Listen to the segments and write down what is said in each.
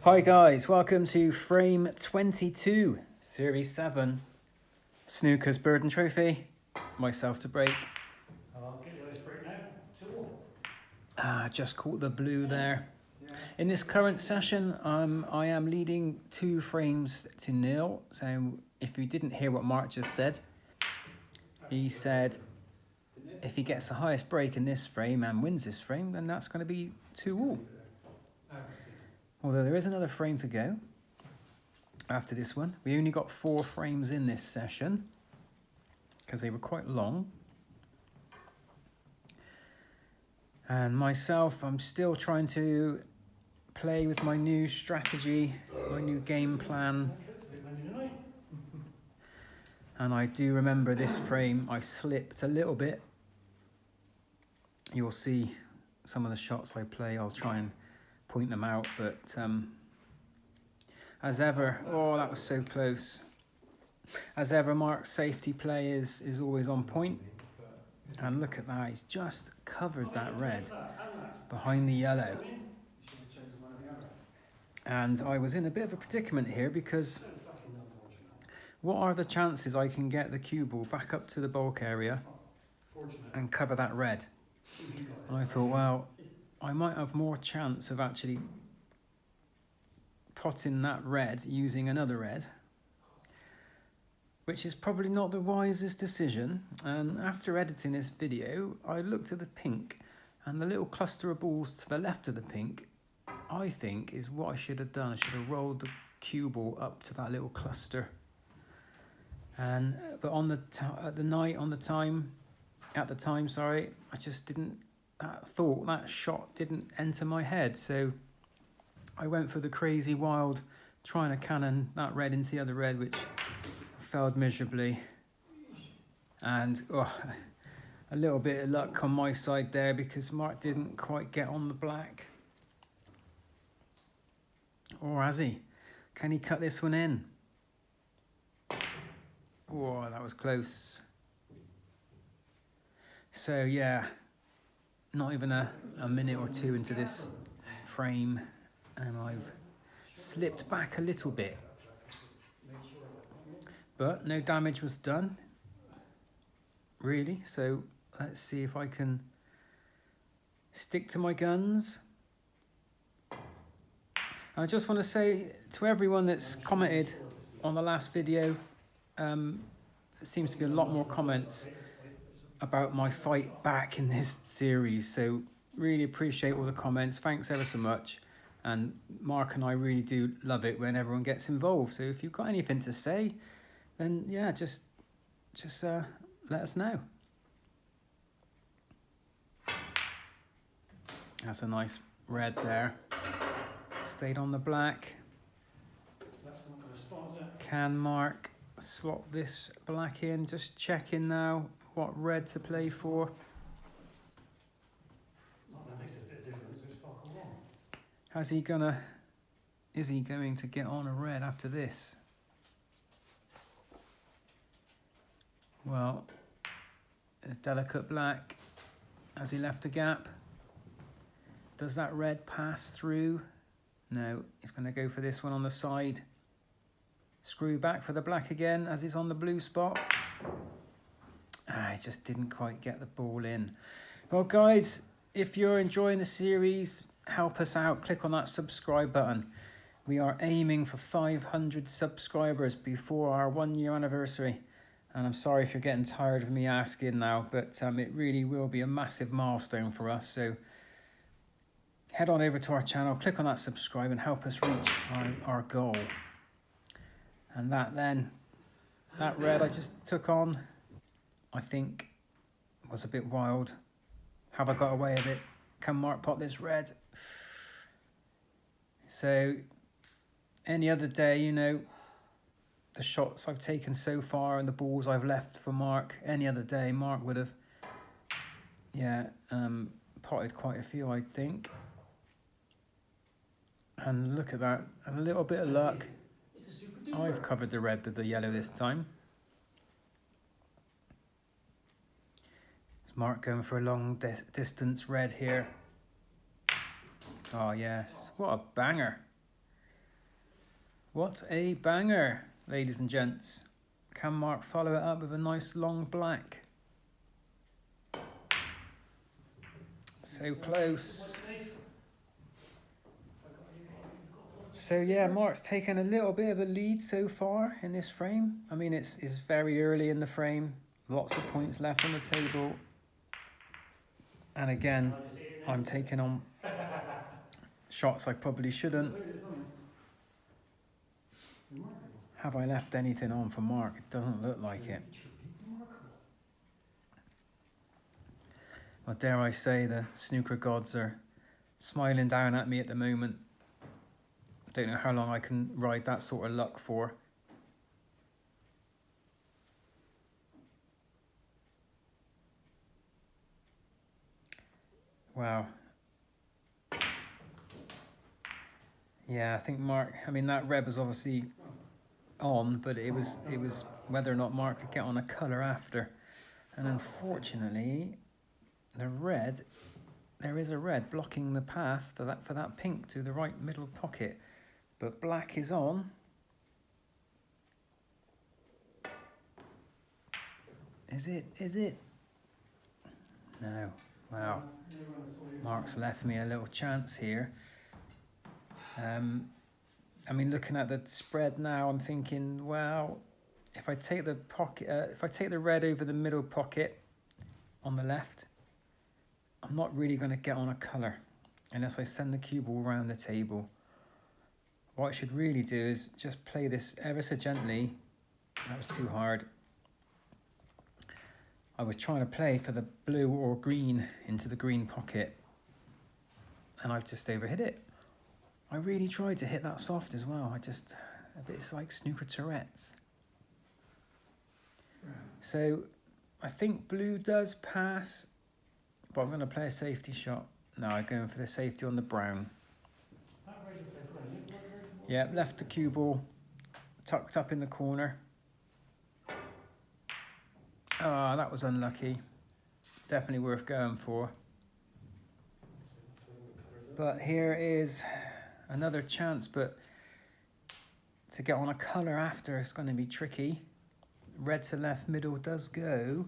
Hi guys, welcome to frame 22, series 7, Snookers Burden Trophy, myself to break. I'll get those break now. Just caught the blue there. In this current session, I am leading 2 frames to 0. So if you didn't hear what Mark just said, he said if he gets the highest break in this frame and wins this frame, then that's going to be 2-all. Although there is another frame to go after this one. We only got 4 frames in this session because they were quite long. And myself, I'm still trying to play with my new strategy, my new game plan. And I do remember this frame, I slipped a little bit. You'll see some of the shots I play, I'll try and point them out, but as ever, oh, that was so close. As ever, Mark's safety play is always on point. And look at that, he's just covered that red behind the yellow. And I was in a bit of a predicament here because what are the chances I can get the cue ball back up to the bulk area and cover that red? And I thought, well, I might have more chance of actually potting that red using another red, which is probably not the wisest decision. And after editing this video, I looked at the pink, and the little cluster of balls to the left of the pink, I think, is what I should have done. I should have rolled the cue ball up to that little cluster. And but on the time, I just didn't. That shot didn't enter my head, so I went for the crazy wild, trying to cannon that red into the other red, which failed miserably. And a little bit of luck on my side there because Mark didn't quite get on the black. Or has he? Can he cut this one in? Oh, that was close. So yeah, not even a minute or 2 into this frame, and I've slipped back a little bit. But no damage was done, really. So let's see if I can stick to my guns. I just want to say to everyone that's commented on the last video, there seems to be a lot more comments about my fight back in this series. So really appreciate all the comments. Thanks ever so much. And Mark and I really do love it when everyone gets involved. So if you've got anything to say, then yeah, just let us know. That's a nice red there. Stayed on the black. Can Mark slot this black in? Just checking now what red to play for. That makes a bit of difference. Is he going to get on a red after this? Well, a delicate black. Has he left a gap? Does that red pass through? No, he's going to go for this one on the side. Screw back for the black again as he's on the blue spot. He just didn't quite get the ball in. Well, guys, if you're enjoying the series, help us out. Click on that subscribe button. We are aiming for 500 subscribers before our 1-year anniversary. And I'm sorry if you're getting tired of me asking now, but it really will be a massive milestone for us. So head on over to our channel, click on that subscribe and help us reach our goal. And that red I just took on, I think was a bit wild. Have I got away with it? Can Mark pot this red? So any other day, you know, the shots I've taken so far and the balls I've left for Mark, any other day Mark would have potted quite a few, I think. And look at that, a little bit of luck. I've covered the red with the yellow this time. Mark going for a long distance red here. Oh yes, what a banger. What a banger, ladies and gents. Can Mark follow it up with a nice long black? So close. So yeah, Mark's taken a little bit of a lead so far in this frame. I mean, it's very early in the frame. Lots of points left on the table. And again, I'm taking on shots I probably shouldn't. Have I left anything on for Mark? It doesn't look like it. Well, dare I say, the snooker gods are smiling down at me at the moment. Don't know how long I can ride that sort of luck for. Wow. Yeah, I think Mark, I mean, that red was obviously on, but it was whether or not Mark could get on a colour after. And unfortunately, the red, there is a red blocking the path to for that pink to the right middle pocket. But black is on. Is it? Is it? No. Wow. Mark's left me a little chance here. I mean, looking at the spread now, I'm thinking, well, if I take the pocket, if I take the red over the middle pocket on the left, I'm not really going to get on a colour unless I send the cue ball around the table. What I should really do is just play this ever so gently. That was too hard. I was trying to play for the blue or green into the green pocket, and I've just overhit it. I really tried to hit that soft as well. It's like snooker Tourette's. So I think blue does pass, but I'm going to play a safety shot. No, I'm going for the safety on the brown. Yeah, left the cue ball tucked up in the corner. Ah, that was unlucky. Definitely worth going for. But here is another chance, but to get on a colour after is going to be tricky. Red to left, middle does go,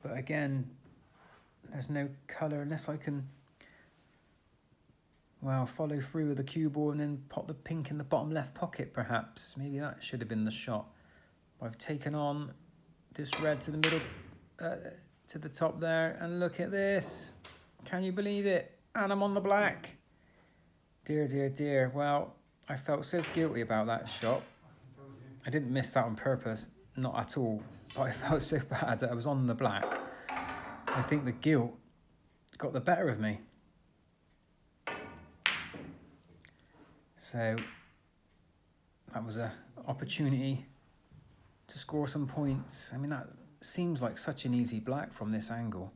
but again, there's no colour unless I can, well, follow through with the cue ball and then pop the pink in the bottom left pocket perhaps. Maybe that should have been the shot. I've taken on this red to the middle, to the top there, and look at this. Can you believe it? And I'm on the black. Dear, dear, dear. Well, I felt so guilty about that shot. I didn't miss that on purpose, not at all. But I felt so bad that I was on the black. I think the guilt got the better of me. So that was an opportunity to score some points. I mean, that seems like such an easy black from this angle.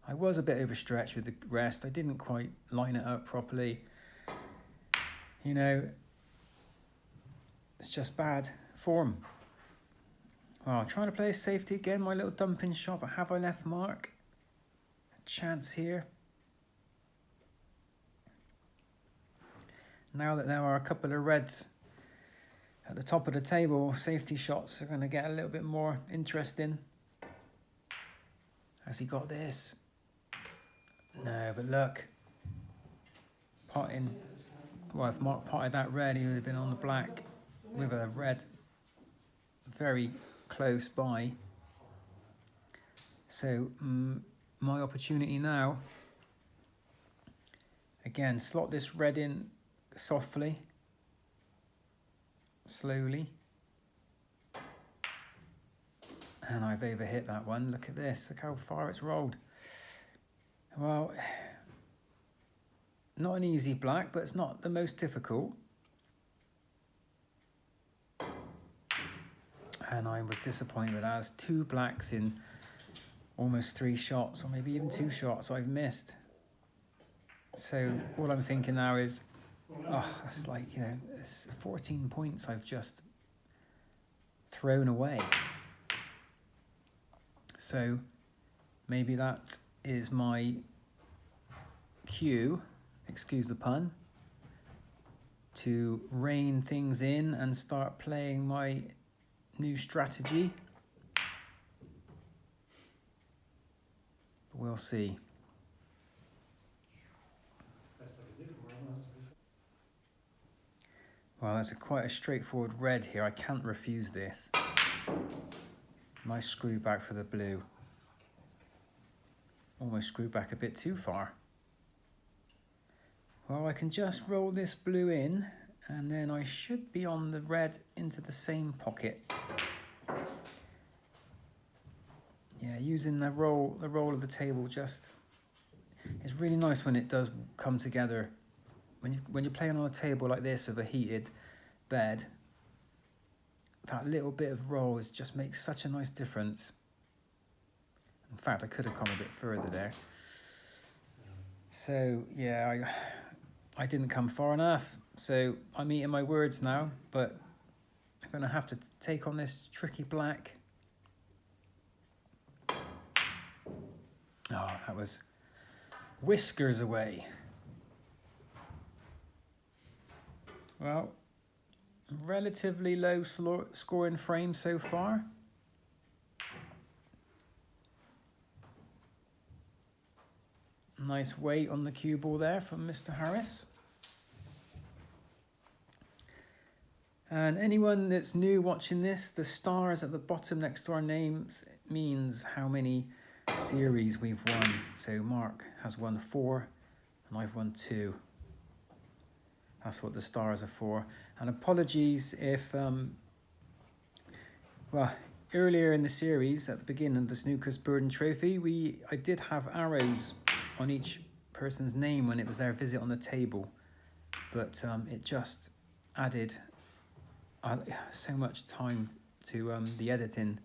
I was a bit overstretched with the rest. I didn't quite line it up properly. You know, it's just bad form. Well, I'm trying to play a safety again, my little dumping shot, but have I left Mark a chance here? Now that there are a couple of reds at the top of the table, safety shots are going to get a little bit more interesting. Has he got this? No, but look. Potting. Well, if Mark potted that red, he would have been on the black with a red very close by. So, my opportunity now. Again, slot this red in softly. Slowly. And I've overhit that one. Look at this. Look how far it's rolled. Well, not an easy black, but it's not the most difficult. And I was disappointed with that. As 2 blacks in almost 3 shots, or maybe even 2 shots I've missed. So all I'm thinking now is, oh, that's like, you know, it's 14 points I've just thrown away. So maybe that is my cue, excuse the pun, to rein things in and start playing my new strategy. We'll see. That's like a different way, nice to be fair. Well, that's quite a straightforward red here. I can't refuse this. Nice screw back for the blue. Almost screw back a bit too far. Well, I can just roll this blue in, and then I should be on the red into the same pocket. Yeah, using the roll of the table just, it's really nice when it does come together. When you're playing on a table like this with a heated bed, that little bit of roll just makes such a nice difference. In fact, I could have come a bit further there. So yeah, I didn't come far enough. So I'm eating my words now, but I'm gonna have to take on this tricky black. Oh, that was whiskers away. Well, relatively low scoring frame so far. Nice weight on the cue ball there from Mr. Harris. And anyone that's new watching this, the stars at the bottom next to our names means how many series we've won. So Mark has won 4 and I've won 2. That's what the stars are for. And apologies if, well, earlier in the series, at the beginning of the Snookers Burden Trophy, I did have arrows on each person's name when it was their visit on the table. But it just added so much time to the editing.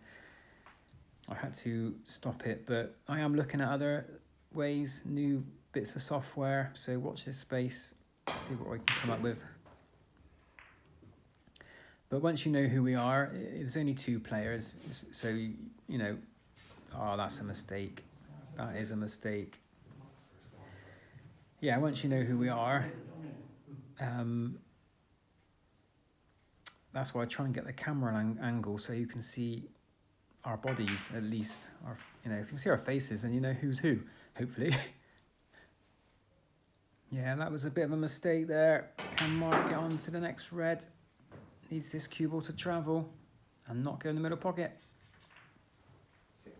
I had to stop it, but I am looking at other ways, new bits of software. So watch this space, see what I can come up with. But once you know who we are, there's only 2 players. So, you know, oh, that's a mistake. That is a mistake. Yeah, once you know who we are, that's why I try and get the camera angle so you can see our bodies at least. You know, if you can see our faces, then you know who's who, hopefully. Yeah, that was a bit of a mistake there. Can Mark get on to the next red? Needs this cue ball to travel and not go in the middle pocket. 6.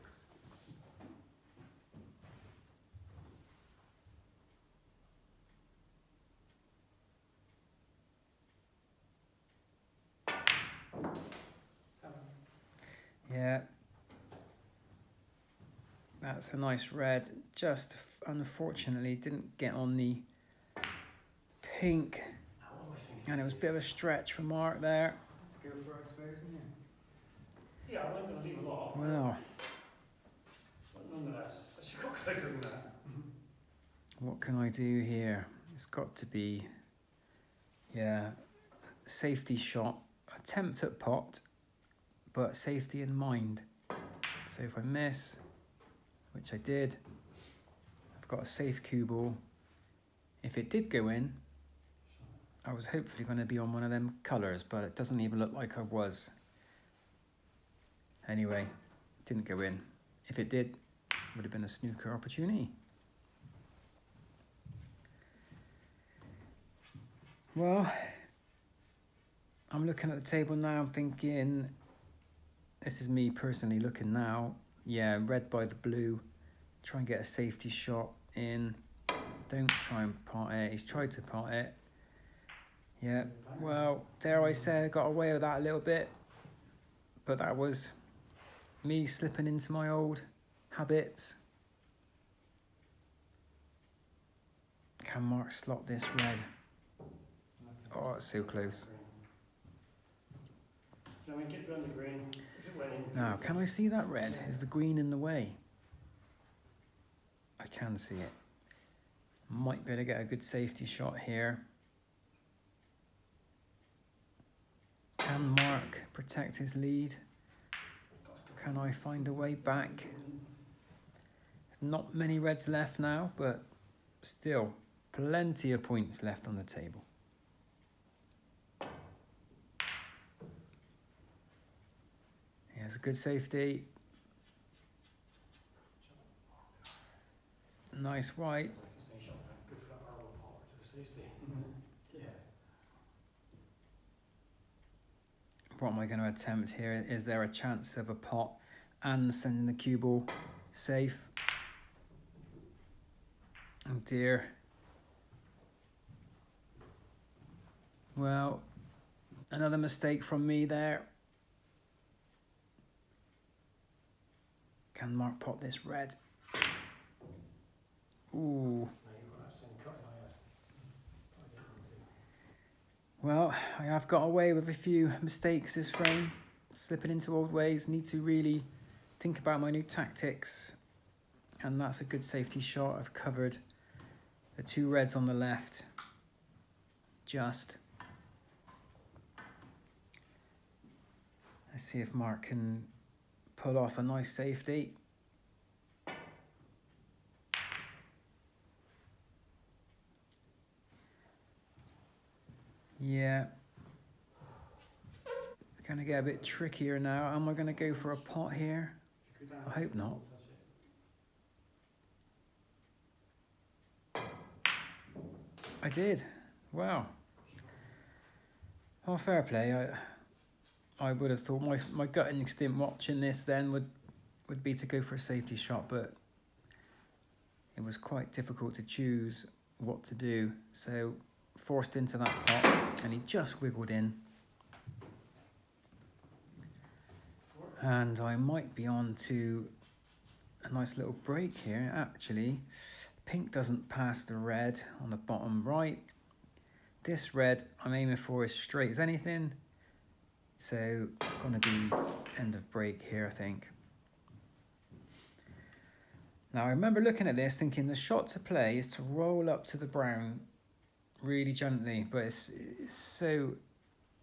Yeah, that's a nice red. Just unfortunately didn't get on the pink, and it was a bit of a stretch for Mark there. To go for, I suppose, isn't it? Yeah, I wasn't going to leave a lot. Well, but nonetheless, she got closer than that. what can I do here? It's got to be, yeah, safety shot, attempt at pot, but safety in mind. So if I miss, which I did, I've got a safe cue ball. If it did go in, I was hopefully going to be on one of them colours, but it doesn't even look like I was. Anyway, it didn't go in. If it did, it would have been a snooker opportunity. Well, I'm looking at the table now, I'm thinking, this is me personally looking now. Yeah, red by the blue. Try and get a safety shot in. Don't try and pot it. He's tried to pot it. Yeah, well, dare I say I got away with that a little bit. But that was me slipping into my old habits. Can Mark slot this red? Oh, it's so close. Now we get round the green. If it went in. Now, can I see that red? Is the green in the way? I can see it. Might be able to get a good safety shot here. Can Mark protect his lead? Can I find a way back? Not many reds left now, but still plenty of points left on the table. There's a good safety. Nice white. Good for that barrel pot to the safety. Yeah. What am I going to attempt here? Is there a chance of a pot and sending the cue ball safe? Oh dear. Well, another mistake from me there. Can Mark pot this red? Ooh. Well, I have got away with a few mistakes this frame. Slipping into old ways. Need to really think about my new tactics. And that's a good safety shot. I've covered the two reds on the left. Just. Let's see if Mark can pull off a nice safety. Yeah. It's going to get a bit trickier now. Am I going to go for a pot here? I hope not. I did. Wow. Well, fair play. I would have thought my gut instinct watching this then would be to go for a safety shot, but it was quite difficult to choose what to do. So forced into that pot, and he just wiggled in. And I might be on to a nice little break here, actually. Pink doesn't pass the red on the bottom right. This red I'm aiming for is straight as anything. So it's going to be end of break here, I think. Now I remember looking at this thinking the shot to play is to roll up to the brown really gently, but it's so,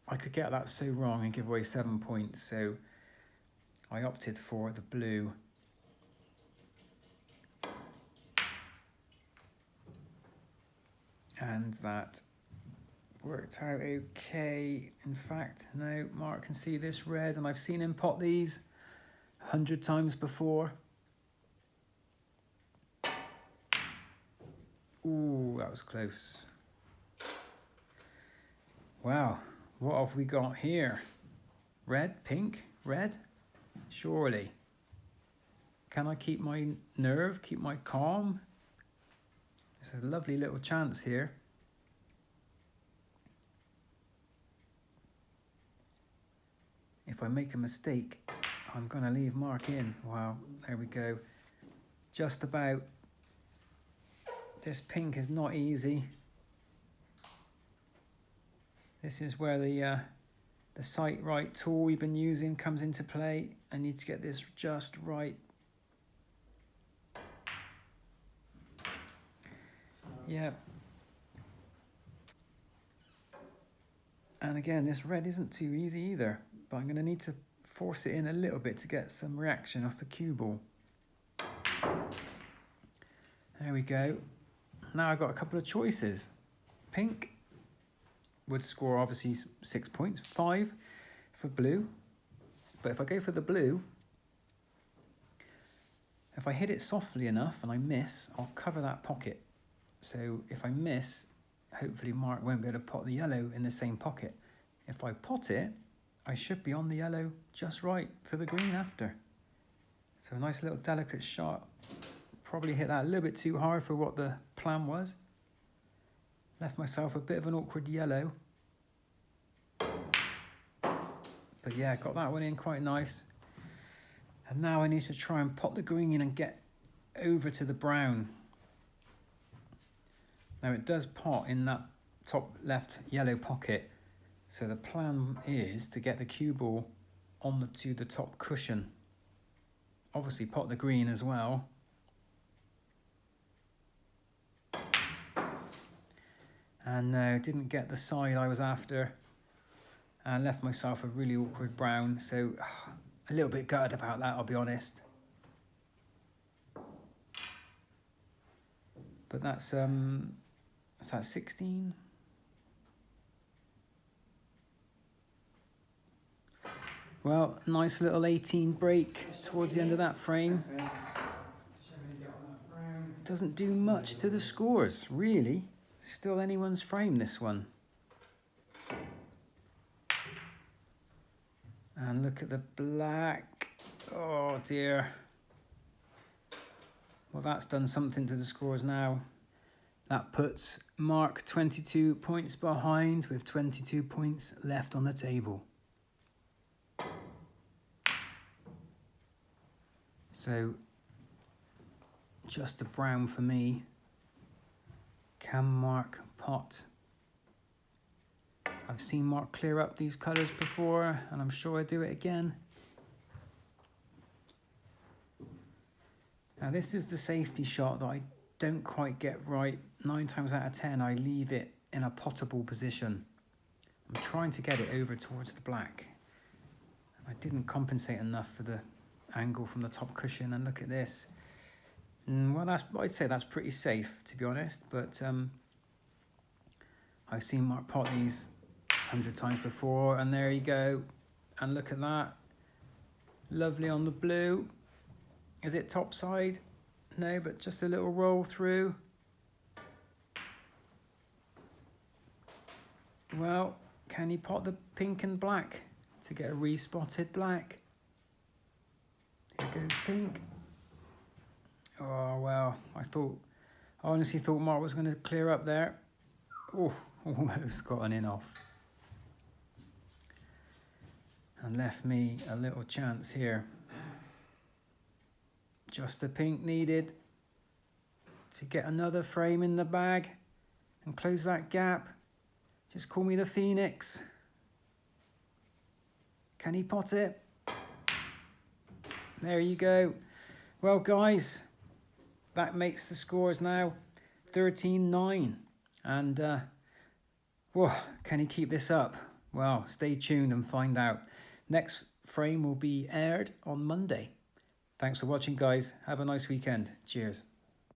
I could get that so wrong and give away 7 points, so I opted for the blue. And that worked out okay. In fact, no, Mark can see this red, and I've seen him pot these 100 times before. Ooh, that was close. Wow, what have we got here? Red, pink, red? Surely. Can I keep my nerve, keep my calm? It's a lovely little chance here. If I make a mistake, I'm going to leave Mark in. Wow, there we go. Just about. This pink is not easy. This is where the sight right tool we've been using comes into play. I need to get this just right. Yeah. And again, this red isn't too easy either, but I'm going to need to force it in a little bit to get some reaction off the cue ball. There we go. Now I've got a couple of choices. Pink would score obviously 6 points, 5 for blue. But if I go for the blue, if I hit it softly enough and I miss, I'll cover that pocket. So if I miss, hopefully Mark won't be able to pot the yellow in the same pocket. If I pot it, I should be on the yellow just right for the green after. So a nice little delicate shot. Probably hit that a little bit too hard for what the plan was. Left myself a bit of an awkward yellow. But yeah, got that one in quite nice. And now I need to try and pot the green and get over to the brown. Now it does pot in that top left yellow pocket. So the plan is to get the cue ball to the top cushion. Obviously pot the green as well. And no, didn't get the side I was after. And left myself a really awkward brown. So a little bit gutted about that, I'll be honest. But that's that 16? Well, nice little 18 break towards the end of that frame. Doesn't do much to the scores, really. Still anyone's frame, this one. And look at the black. Oh dear. Well, that's done something to the scores now. That puts Mark 22 points behind with 22 points left on the table. So, just a brown for me. Can Mark pot? I've seen Mark clear up these colours before, and I'm sure I'll do it again. Now this is the safety shot that I don't quite get right. 9 times out of 10 I leave it in a potable position. I'm trying to get it over towards the black. I didn't compensate enough for the angle from the top cushion, and look at this. Well, I'd say that's pretty safe, to be honest, but I've seen Mark pot these 100 times before, and there you go. And look at that. Lovely on the blue. Is it topside? No, but just a little roll through. Well, can he pot the pink and black to get a respotted black? Here goes pink. Oh, well, I honestly thought Mark was going to clear up there. Oh, almost got an in off. And left me a little chance here. Just a pink needed to get another frame in the bag and close that gap. Just call me the Phoenix. Can he pot it? There you go. Well, guys, that makes the scores now 13-9. And, whoa, can he keep this up? Well, stay tuned and find out. Next frame will be aired on Monday. Thanks for watching, guys. Have a nice weekend. Cheers.